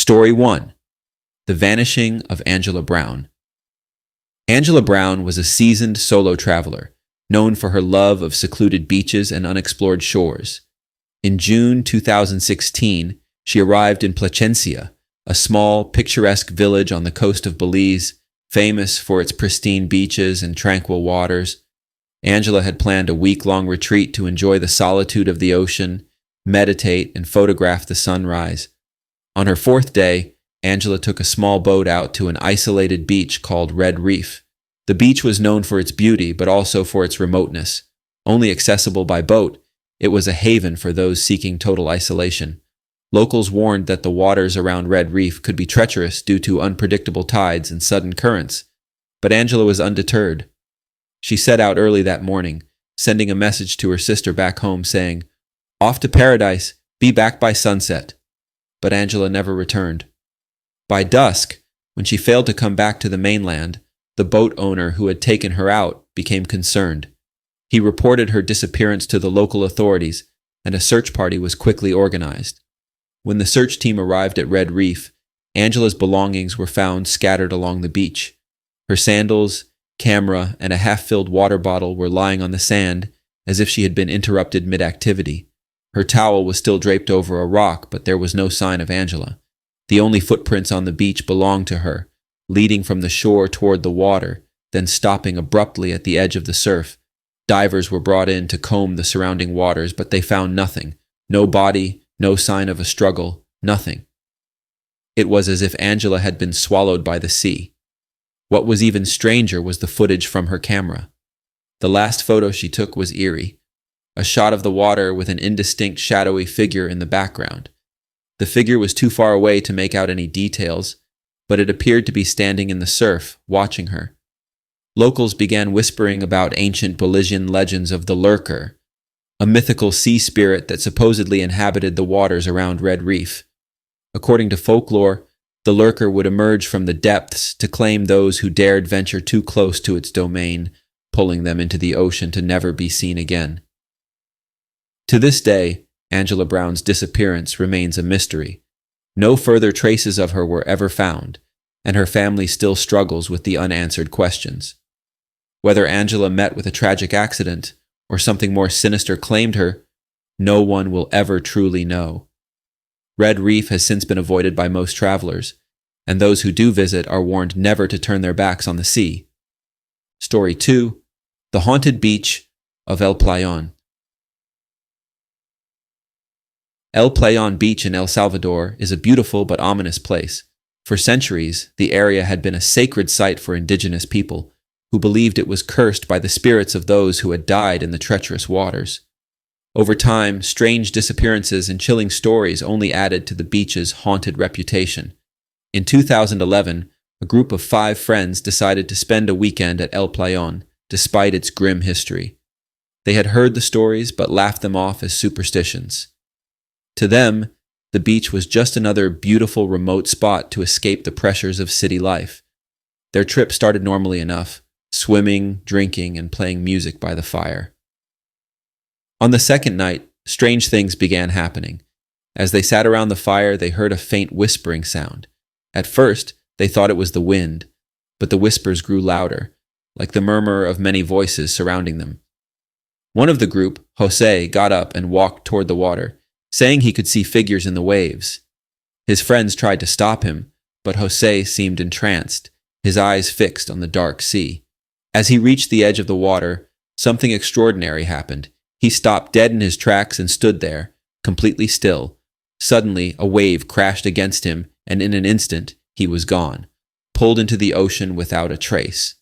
Story 1. The Vanishing of Angela Brown. Angela Brown was a seasoned solo traveler, known for her love of secluded beaches and unexplored shores. In June 2016, she arrived in Placencia, a small, picturesque village on the coast of Belize, famous for its pristine beaches and tranquil waters. Angela had planned a week-long retreat to enjoy the solitude of the ocean, meditate, and photograph the sunrise. On her fourth day, Angela took a small boat out to an isolated beach called Red Reef. The beach was known for its beauty, but also for its remoteness. Only accessible by boat, it was a haven for those seeking total isolation. Locals warned that the waters around Red Reef could be treacherous due to unpredictable tides and sudden currents, but Angela was undeterred. She set out early that morning, sending a message to her sister back home saying, "Off to paradise, be back by sunset." But Angela never returned. By dusk, when she failed to come back to the mainland, the boat owner who had taken her out became concerned. He reported her disappearance to the local authorities, and a search party was quickly organized. When the search team arrived at Red Reef, Angela's belongings were found scattered along the beach. Her sandals, camera, and a half-filled water bottle were lying on the sand as if she had been interrupted mid-activity. Her towel was still draped over a rock, but there was no sign of Angela. The only footprints on the beach belonged to her, leading from the shore toward the water, then stopping abruptly at the edge of the surf. Divers were brought in to comb the surrounding waters, but they found nothing. No body, no sign of a struggle, nothing. It was as if Angela had been swallowed by the sea. What was even stranger was the footage from her camera. The last photo she took was eerie, a shot of the water with an indistinct shadowy figure in the background. The figure was too far away to make out any details, but it appeared to be standing in the surf, watching her. Locals began whispering about ancient Belizean legends of the lurker, a mythical sea spirit that supposedly inhabited the waters around Red Reef. According to folklore, the lurker would emerge from the depths to claim those who dared venture too close to its domain, pulling them into the ocean to never be seen again. To this day, Angela Brown's disappearance remains a mystery. No further traces of her were ever found, and her family still struggles with the unanswered questions. Whether Angela met with a tragic accident or something more sinister claimed her, no one will ever truly know. Red Reef has since been avoided by most travelers, and those who do visit are warned never to turn their backs on the sea. Story 2. The Haunted Beach of El Playón. El Playón Beach in El Salvador is a beautiful but ominous place. For centuries, the area had been a sacred site for indigenous people, who believed it was cursed by the spirits of those who had died in the treacherous waters. Over time, strange disappearances and chilling stories only added to the beach's haunted reputation. In 2011, a group of 5 friends decided to spend a weekend at El Playón, despite its grim history. They had heard the stories but laughed them off as superstitions. To them, the beach was just another beautiful remote spot to escape the pressures of city life. Their trip started normally enough, swimming, drinking, and playing music by the fire. On the second night, strange things began happening. As they sat around the fire, they heard a faint whispering sound. At first, they thought it was the wind, but the whispers grew louder, like the murmur of many voices surrounding them. One of the group, Jose, got up and walked toward the water, saying he could see figures in the waves. His friends tried to stop him, but Jose seemed entranced, his eyes fixed on the dark sea. As he reached the edge of the water, something extraordinary happened. He stopped dead in his tracks and stood there, completely still. Suddenly, a wave crashed against him, and in an instant, he was gone, pulled into the ocean without a trace.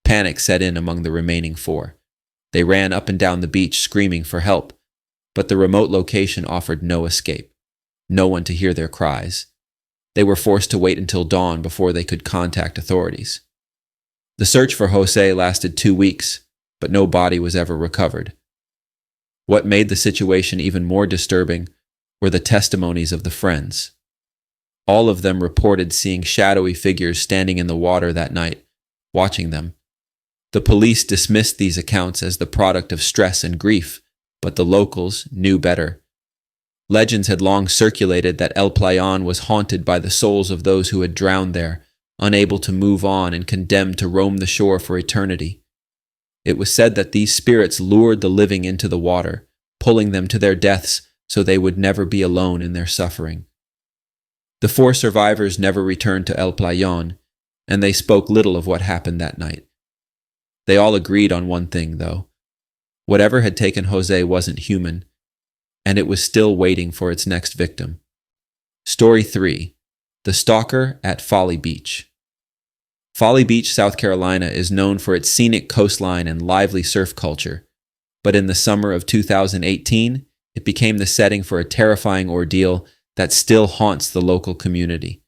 Panic set in among the remaining 4. They ran up and down the beach screaming for help, but the remote location offered no escape, no one to hear their cries. They were forced to wait until dawn before they could contact authorities. The search for Jose lasted 2 weeks, but no body was ever recovered. What made the situation even more disturbing were the testimonies of the friends. All of them reported seeing shadowy figures standing in the water that night, watching them. The police dismissed these accounts as the product of stress and grief, but the locals knew better. Legends had long circulated that El Playon was haunted by the souls of those who had drowned there, unable to move on and condemned to roam the shore for eternity. It was said that these spirits lured the living into the water, pulling them to their deaths so they would never be alone in their suffering. The 4 survivors never returned to El Playon, and they spoke little of what happened that night. They all agreed on one thing, though. Whatever had taken Jose wasn't human, and it was still waiting for its next victim. Story 3. The Stalker at Folly Beach. Folly Beach, South Carolina is known for its scenic coastline and lively surf culture, but in the summer of 2018, it became the setting for a terrifying ordeal that still haunts the local community.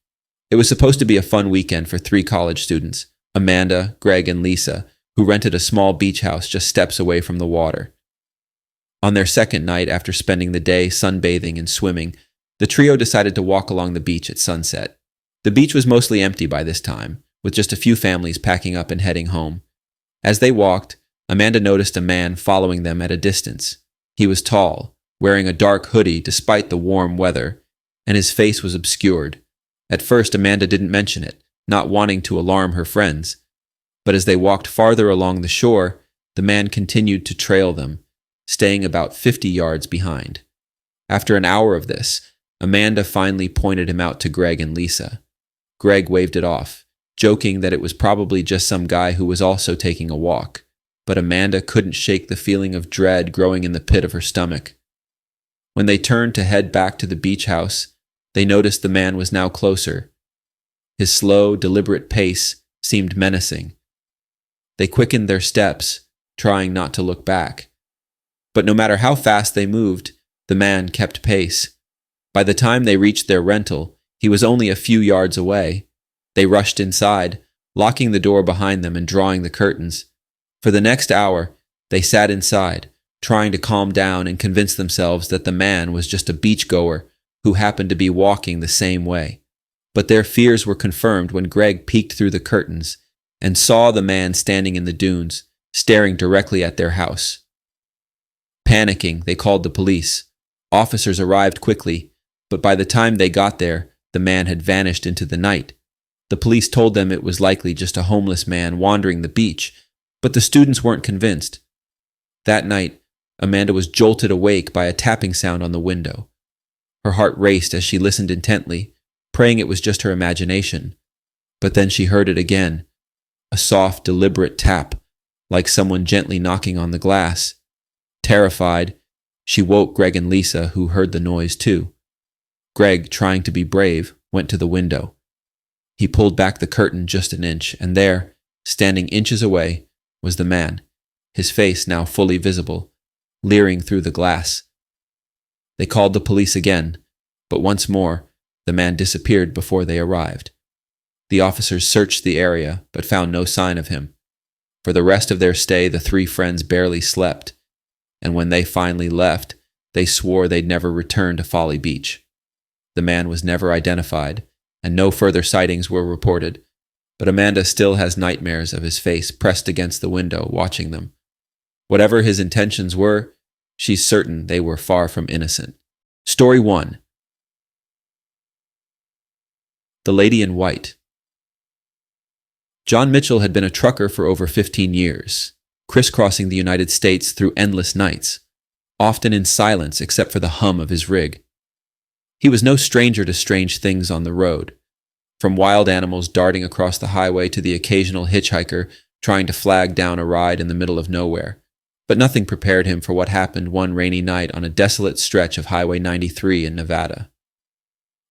It was supposed to be a fun weekend for 3 college students, Amanda, Greg, and Lisa, who rented a small beach house just steps away from the water. On their second night, after spending the day sunbathing and swimming, the trio decided to walk along the beach at sunset. The beach was mostly empty by this time, with just a few families packing up and heading home. As they walked, Amanda noticed a man following them at a distance. He was tall, wearing a dark hoodie despite the warm weather, and his face was obscured. At first, Amanda didn't mention it, not wanting to alarm her friends. But as they walked farther along the shore, the man continued to trail them, staying about 50 yards behind. After an hour of this, Amanda finally pointed him out to Greg and Lisa. Greg waved it off, joking that it was probably just some guy who was also taking a walk, but Amanda couldn't shake the feeling of dread growing in the pit of her stomach. When they turned to head back to the beach house, they noticed the man was now closer. His slow, deliberate pace seemed menacing. They quickened their steps, trying not to look back. But no matter how fast they moved, the man kept pace. By the time they reached their rental, he was only a few yards away. They rushed inside, locking the door behind them and drawing the curtains. For the next hour, they sat inside, trying to calm down and convince themselves that the man was just a beachgoer who happened to be walking the same way. But their fears were confirmed when Greg peeked through the curtains and saw the man standing in the dunes, staring directly at their house. Panicking, they called the police. Officers arrived quickly, but by the time they got there, the man had vanished into the night. The police told them it was likely just a homeless man wandering the beach, but the students weren't convinced. That night, Amanda was jolted awake by a tapping sound on the window. Her heart raced as she listened intently, praying it was just her imagination. But then she heard it again, a soft, deliberate tap, like someone gently knocking on the glass. Terrified, she woke Greg and Lisa, who heard the noise too. Greg, trying to be brave, went to the window. He pulled back the curtain just an inch, and there, standing inches away, was the man, his face now fully visible, leering through the glass. They called the police again, but once more, the man disappeared before they arrived. The officers searched the area, but found no sign of him. For the rest of their stay, the 3 friends barely slept, and when they finally left, they swore they'd never return to Folly Beach. The man was never identified, and no further sightings were reported, but Amanda still has nightmares of his face pressed against the window, watching them. Whatever his intentions were, she's certain they were far from innocent. Story 1. The Lady in White. John Mitchell had been a trucker for over 15 years, crisscrossing the United States through endless nights, often in silence except for the hum of his rig. He was no stranger to strange things on the road, from wild animals darting across the highway to the occasional hitchhiker trying to flag down a ride in the middle of nowhere. But nothing prepared him for what happened one rainy night on a desolate stretch of Highway 93 in Nevada.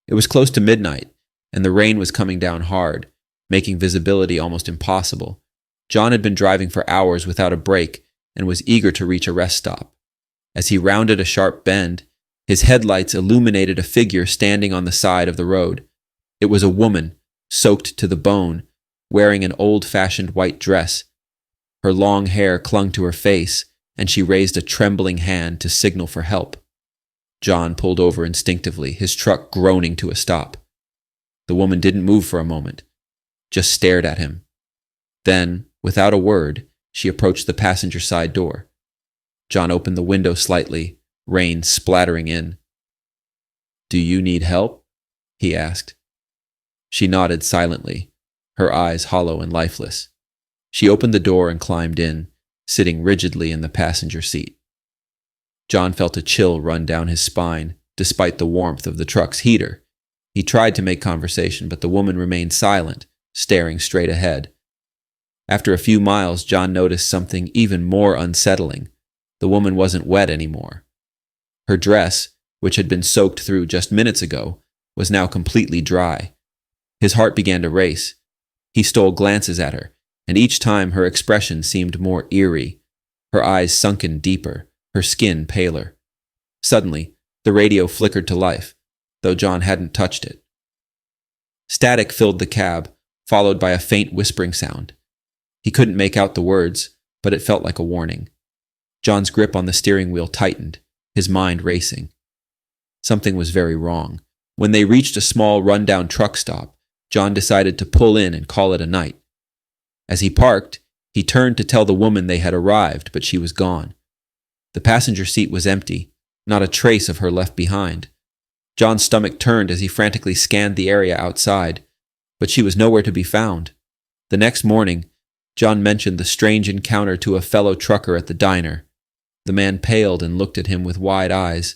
It was close to midnight, and the rain was coming down hard, making visibility almost impossible. John had been driving for hours without a break and was eager to reach a rest stop. As he rounded a sharp bend, his headlights illuminated a figure standing on the side of the road. It was a woman, soaked to the bone, wearing an old-fashioned white dress. Her long hair clung to her face, and she raised a trembling hand to signal for help. John pulled over instinctively, his truck groaning to a stop. The woman didn't move for a moment, just stared at him. Then, without a word, she approached the passenger side door. John opened the window slightly, rain splattering in. "Do you need help?" he asked. She nodded silently, her eyes hollow and lifeless. She opened the door and climbed in, sitting rigidly in the passenger seat. John felt a chill run down his spine, despite the warmth of the truck's heater. He tried to make conversation, but the woman remained silent, staring straight ahead. After a few miles, John noticed something even more unsettling. The woman wasn't wet anymore. Her dress, which had been soaked through just minutes ago, was now completely dry. His heart began to race. He stole glances at her, and each time her expression seemed more eerie, her eyes sunken deeper, her skin paler. Suddenly, the radio flickered to life, though John hadn't touched it. Static filled the cab, followed by a faint whispering sound. He couldn't make out the words, but it felt like a warning. John's grip on the steering wheel tightened, his mind racing. Something was very wrong. When they reached a small rundown truck stop, John decided to pull in and call it a night. As he parked, he turned to tell the woman they had arrived, but she was gone. The passenger seat was empty, not a trace of her left behind. John's stomach turned as he frantically scanned the area outside, but she was nowhere to be found. The next morning, John mentioned the strange encounter to a fellow trucker at the diner. The man paled and looked at him with wide eyes.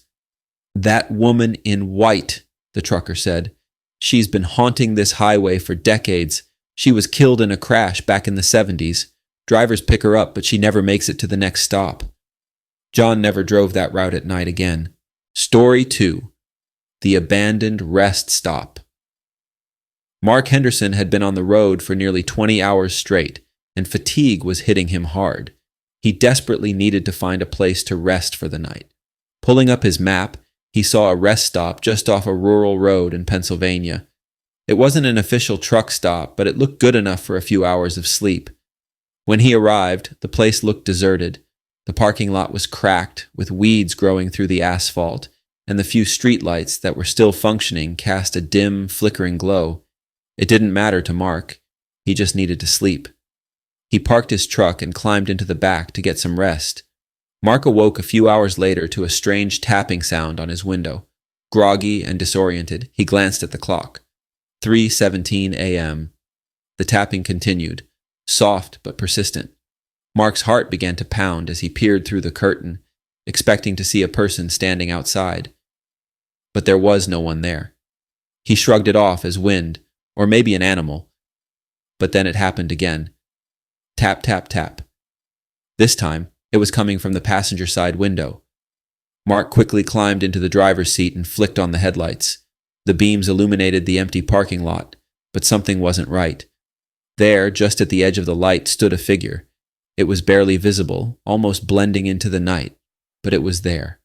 "That woman in white," the trucker said. "She's been haunting this highway for decades. She was killed in a crash back in the 70s. Drivers pick her up, but she never makes it to the next stop." John never drove that route at night again. Story 2. The Abandoned Rest Stop. Mark Henderson had been on the road for nearly 20 hours straight, and fatigue was hitting him hard. He desperately needed to find a place to rest for the night. Pulling up his map, he saw a rest stop just off a rural road in Pennsylvania. It wasn't an official truck stop, but it looked good enough for a few hours of sleep. When he arrived, the place looked deserted. The parking lot was cracked, with weeds growing through the asphalt, and the few streetlights that were still functioning cast a dim, flickering glow. It didn't matter to Mark. He just needed to sleep. He parked his truck and climbed into the back to get some rest. Mark awoke a few hours later to a strange tapping sound on his window. Groggy and disoriented, he glanced at the clock. 3:17 a.m. The tapping continued, soft but persistent. Mark's heart began to pound as he peered through the curtain, expecting to see a person standing outside. But there was no one there. He shrugged it off as wind, or maybe an animal. But then it happened again. Tap, tap, tap. This time, it was coming from the passenger side window. Mark quickly climbed into the driver's seat and flicked on the headlights. The beams illuminated the empty parking lot, but something wasn't right. There, just at the edge of the light, stood a figure. It was barely visible, almost blending into the night, but it was there.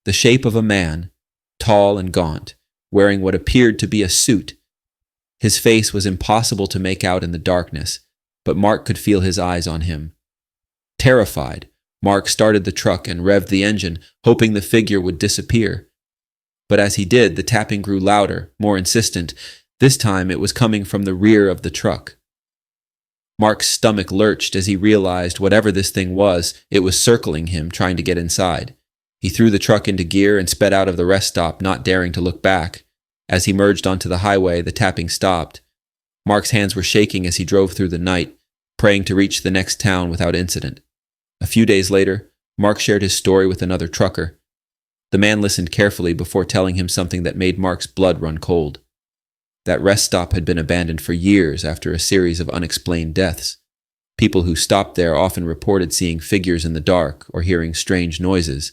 The shape of a man, tall and gaunt, wearing what appeared to be a suit. His face was impossible to make out in the darkness, but Mark could feel his eyes on him. Terrified, Mark started the truck and revved the engine, hoping the figure would disappear. But as he did, the tapping grew louder, more insistent. This time it was coming from the rear of the truck. Mark's stomach lurched as he realized whatever this thing was, it was circling him, trying to get inside. He threw the truck into gear and sped out of the rest stop, not daring to look back. As he merged onto the highway, the tapping stopped. Mark's hands were shaking as he drove through the night, praying to reach the next town without incident. A few days later, Mark shared his story with another trucker. The man listened carefully before telling him something that made Mark's blood run cold. That rest stop had been abandoned for years after a series of unexplained deaths. People who stopped there often reported seeing figures in the dark or hearing strange noises,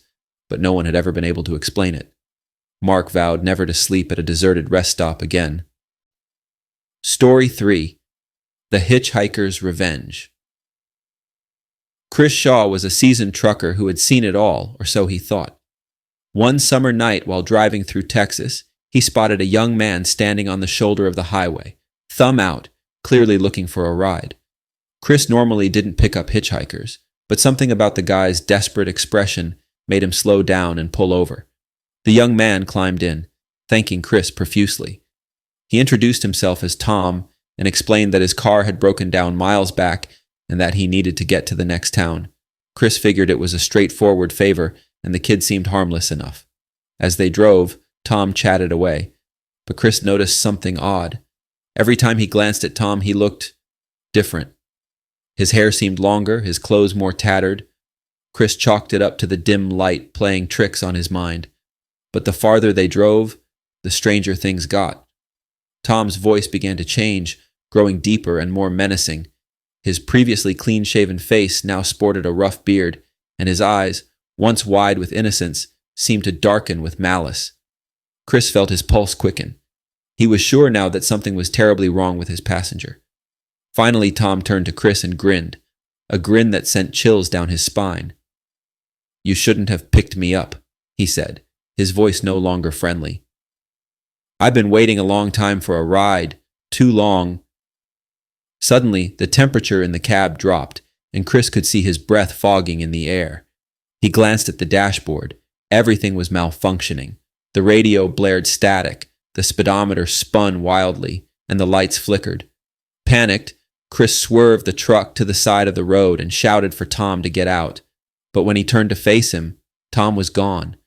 but no one had ever been able to explain it. Mark vowed never to sleep at a deserted rest stop again. Story 3. The Hitchhiker's Revenge. Chris Shaw was a seasoned trucker who had seen it all, or so he thought. One summer night while driving through Texas, he spotted a young man standing on the shoulder of the highway, thumb out, clearly looking for a ride. Chris normally didn't pick up hitchhikers, but something about the guy's desperate expression made him slow down and pull over. The young man climbed in, thanking Chris profusely. He introduced himself as Tom and explained that his car had broken down miles back and that he needed to get to the next town. Chris figured it was a straightforward favor, and the kid seemed harmless enough. As they drove, Tom chatted away, but Chris noticed something odd. Every time he glanced at Tom, he looked different. His hair seemed longer, his clothes more tattered. Chris chalked it up to the dim light playing tricks on his mind. But the farther they drove, the stranger things got. Tom's voice began to change, growing deeper and more menacing. His previously clean-shaven face now sported a rough beard, and his eyes, once wide with innocence, seemed to darken with malice. Chris felt his pulse quicken. He was sure now that something was terribly wrong with his passenger. Finally, Tom turned to Chris and grinned, a grin that sent chills down his spine. "You shouldn't have picked me up," he said, his voice no longer friendly. "I've been waiting a long time for a ride, too long." Suddenly, the temperature in the cab dropped, and Chris could see his breath fogging in the air. He glanced at the dashboard. Everything was malfunctioning. The radio blared static, the speedometer spun wildly, and the lights flickered. Panicked, Chris swerved the truck to the side of the road and shouted for Tom to get out. But when he turned to face him, Tom was gone.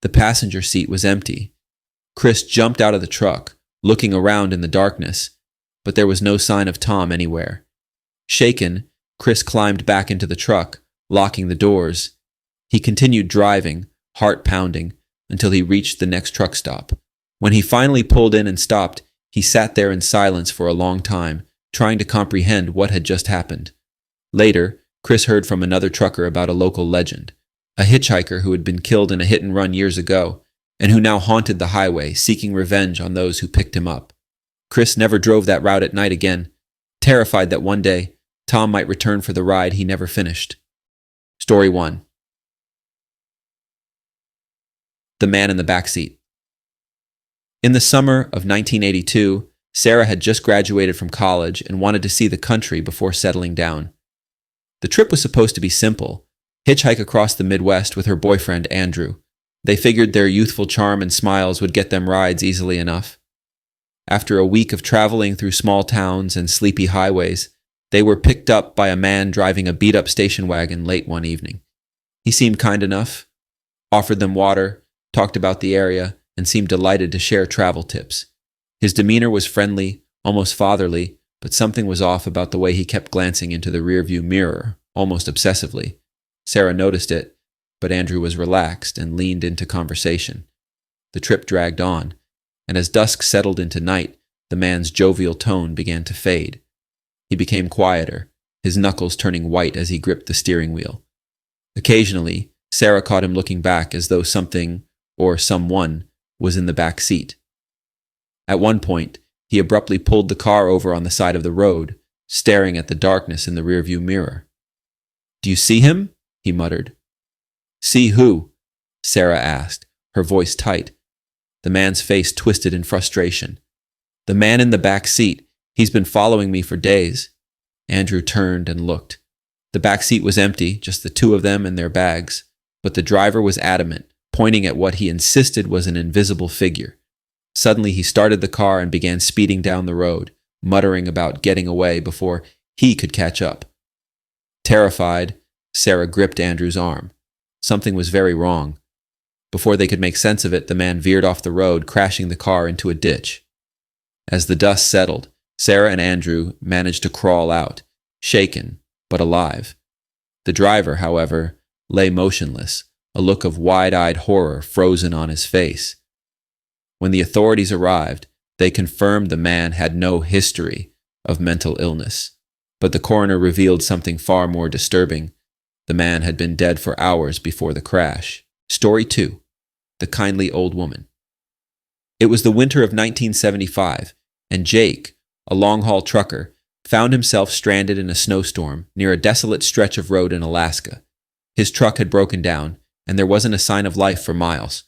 The passenger seat was empty. Chris jumped out of the truck, looking around in the darkness, but there was no sign of Tom anywhere. Shaken, Chris climbed back into the truck, locking the doors. He continued driving, heart pounding, until he reached the next truck stop. When he finally pulled in and stopped, he sat there in silence for a long time, trying to comprehend what had just happened. Later, Chris heard from another trucker about a local legend, a hitchhiker who had been killed in a hit-and-run years ago, and who now haunted the highway, seeking revenge on those who picked him up. Chris never drove that route at night again, terrified that one day Tom might return for the ride he never finished. Story 1. The Man in the Backseat. In the summer of 1982, Sarah had just graduated from college and wanted to see the country before settling down. The trip was supposed to be simple: hitchhike across the Midwest with her boyfriend, Andrew. They figured their youthful charm and smiles would get them rides easily enough. After a week of traveling through small towns and sleepy highways, they were picked up by a man driving a beat-up station wagon late one evening. He seemed kind enough, offered them water, talked about the area, and seemed delighted to share travel tips. His demeanor was friendly, almost fatherly, but something was off about the way he kept glancing into the rearview mirror, almost obsessively. Sarah noticed it, but Andrew was relaxed and leaned into conversation. The trip dragged on, and as dusk settled into night, the man's jovial tone began to fade. He became quieter, his knuckles turning white as he gripped the steering wheel. Occasionally, Sarah caught him looking back as though something, or someone, was in the back seat. At one point, he abruptly pulled the car over on the side of the road, staring at the darkness in the rearview mirror. "Do you see him?" he muttered. "See who?" Sarah asked, her voice tight. The man's face twisted in frustration. "The man in the back seat. He's been following me for days." Andrew turned and looked. The back seat was empty, just the two of them and their bags, but the driver was adamant, pointing at what he insisted was an invisible figure. Suddenly he started the car and began speeding down the road, muttering about getting away before he could catch up. Terrified, Sarah gripped Andrew's arm. Something was very wrong. Before they could make sense of it, the man veered off the road, crashing the car into a ditch. As the dust settled, Sarah and Andrew managed to crawl out, shaken but alive. The driver, however, lay motionless, a look of wide-eyed horror frozen on his face. When the authorities arrived, they confirmed the man had no history of mental illness, but the coroner revealed something far more disturbing. The man had been dead for hours before the crash. Story 2. The Kindly Old Woman. It was the winter of 1975, and Jake, a long-haul trucker, found himself stranded in a snowstorm near a desolate stretch of road in Alaska. His truck had broken down, and there wasn't a sign of life for miles.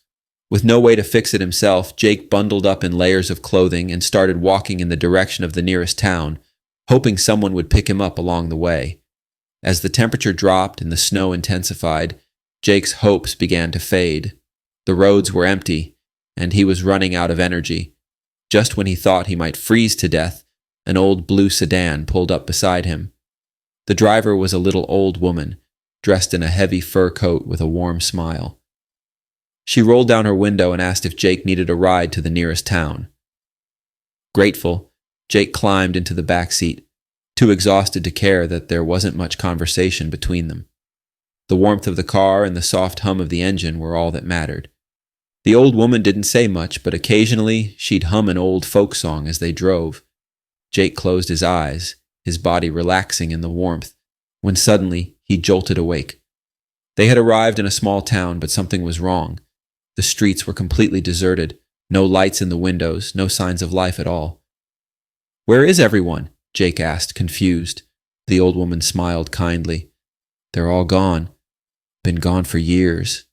With no way to fix it himself, Jake bundled up in layers of clothing and started walking in the direction of the nearest town, hoping someone would pick him up along the way. As the temperature dropped and the snow intensified, Jake's hopes began to fade. The roads were empty, and he was running out of energy. Just when he thought he might freeze to death, an old blue sedan pulled up beside him. The driver was a little old woman, dressed in a heavy fur coat with a warm smile. She rolled down her window and asked if Jake needed a ride to the nearest town. Grateful, Jake climbed into the back seat, too exhausted to care that there wasn't much conversation between them. The warmth of the car and the soft hum of the engine were all that mattered. The old woman didn't say much, but occasionally she'd hum an old folk song as they drove. Jake closed his eyes, his body relaxing in the warmth, when suddenly he jolted awake. They had arrived in a small town, but something was wrong. The streets were completely deserted, no lights in the windows, no signs of life at all. "Where is everyone?" Jake asked, confused. The old woman smiled kindly. "They're all gone. Been gone for years."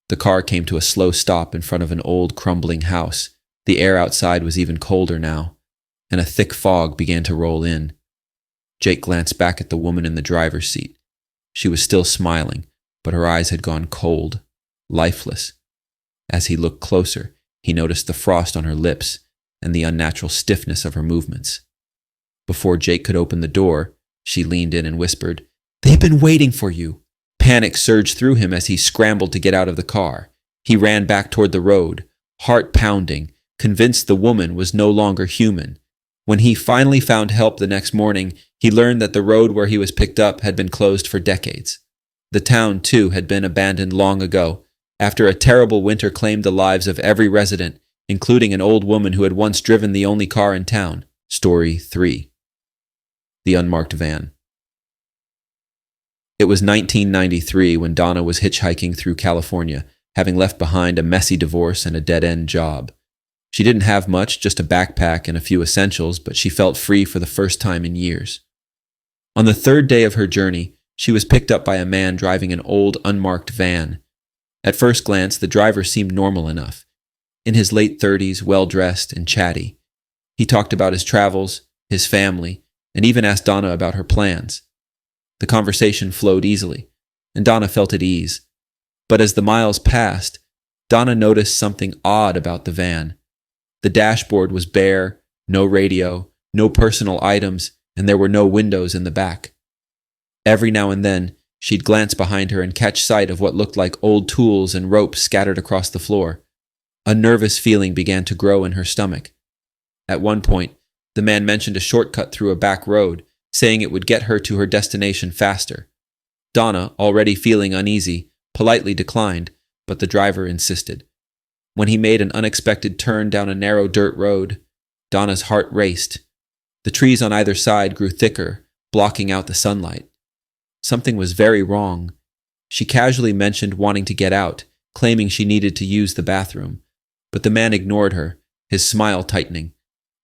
The car came to a slow stop in front of an old, crumbling house. The air outside was even colder now, and a thick fog began to roll in. Jake glanced back at the woman in the driver's seat. She was still smiling, but her eyes had gone cold, lifeless. As he looked closer, he noticed the frost on her lips and the unnatural stiffness of her movements. Before Jake could open the door, she leaned in and whispered, "They've been waiting for you." Panic surged through him as he scrambled to get out of the car. He ran back toward the road, heart pounding, convinced the woman was no longer human. When he finally found help the next morning, he learned that the road where he was picked up had been closed for decades. The town, too, had been abandoned long ago, after a terrible winter claimed the lives of every resident, including an old woman who had once driven the only car in town. Story 3. The Unmarked Van. It was 1993 when Donna was hitchhiking through California, having left behind a messy divorce and a dead-end job. She didn't have much, just a backpack and a few essentials, but she felt free for the first time in years. On the third day of her journey, she was picked up by a man driving an old, unmarked van. At first glance, the driver seemed normal enough. In his late 30s, well-dressed and chatty. He talked about his travels, his family, and even asked Donna about her plans. The conversation flowed easily, and Donna felt at ease. But as the miles passed, Donna noticed something odd about the van. The dashboard was bare, no radio, no personal items, and there were no windows in the back. Every now and then, she'd glance behind her and catch sight of what looked like old tools and ropes scattered across the floor. A nervous feeling began to grow in her stomach. At one point, the man mentioned a shortcut through a back road, saying it would get her to her destination faster. Donna, already feeling uneasy, politely declined, but the driver insisted. When he made an unexpected turn down a narrow dirt road, Donna's heart raced. The trees on either side grew thicker, blocking out the sunlight. Something was very wrong. She casually mentioned wanting to get out, claiming she needed to use the bathroom. But the man ignored her, his smile tightening.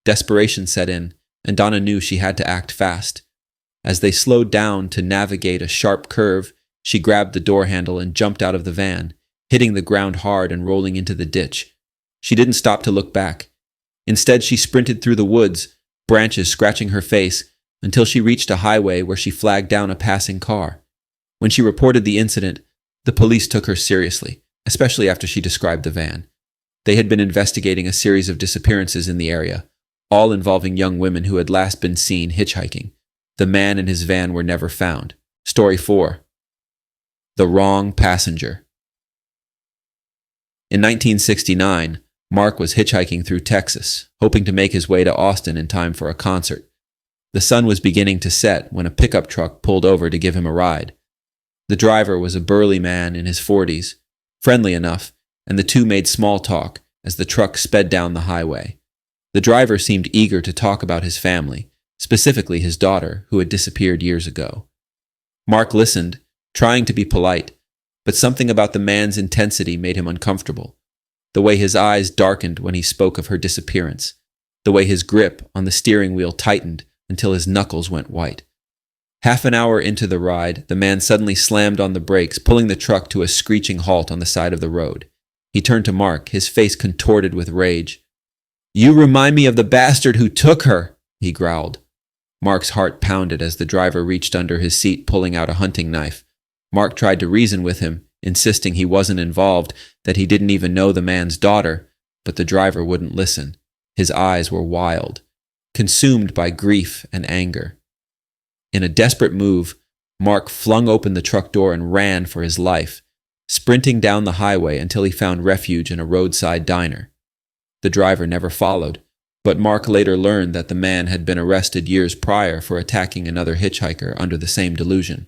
Desperation set in, and Donna knew she had to act fast. As they slowed down to navigate a sharp curve, she grabbed the door handle and jumped out of the van, hitting the ground hard and rolling into the ditch. She didn't stop to look back. Instead, she sprinted through the woods, branches scratching her face, until she reached a highway where she flagged down a passing car. When she reported the incident, the police took her seriously, especially after she described the van. They had been investigating a series of disappearances in the area, all involving young women who had last been seen hitchhiking. The man and his van were never found. Story 4. The Wrong Passenger. In 1969, Mark was hitchhiking through Texas, hoping to make his way to Austin in time for a concert. The sun was beginning to set when a pickup truck pulled over to give him a ride. The driver was a burly man in his 40s, friendly enough, and the two made small talk as the truck sped down the highway. The driver seemed eager to talk about his family, specifically his daughter, who had disappeared years ago. Mark listened, trying to be polite, but something about the man's intensity made him uncomfortable. The way his eyes darkened when he spoke of her disappearance, the way his grip on the steering wheel tightened until his knuckles went white. Half an hour into the ride, the man suddenly slammed on the brakes, pulling the truck to a screeching halt on the side of the road. He turned to Mark, his face contorted with rage. "You remind me of the bastard who took her," he growled. Mark's heart pounded as the driver reached under his seat, pulling out a hunting knife. Mark tried to reason with him, insisting he wasn't involved, that he didn't even know the man's daughter, but the driver wouldn't listen. His eyes were wild, consumed by grief and anger. In a desperate move, Mark flung open the truck door and ran for his life. sprinting down the highway until he found refuge in a roadside diner. The driver never followed, but Mark later learned that the man had been arrested years prior for attacking another hitchhiker under the same delusion.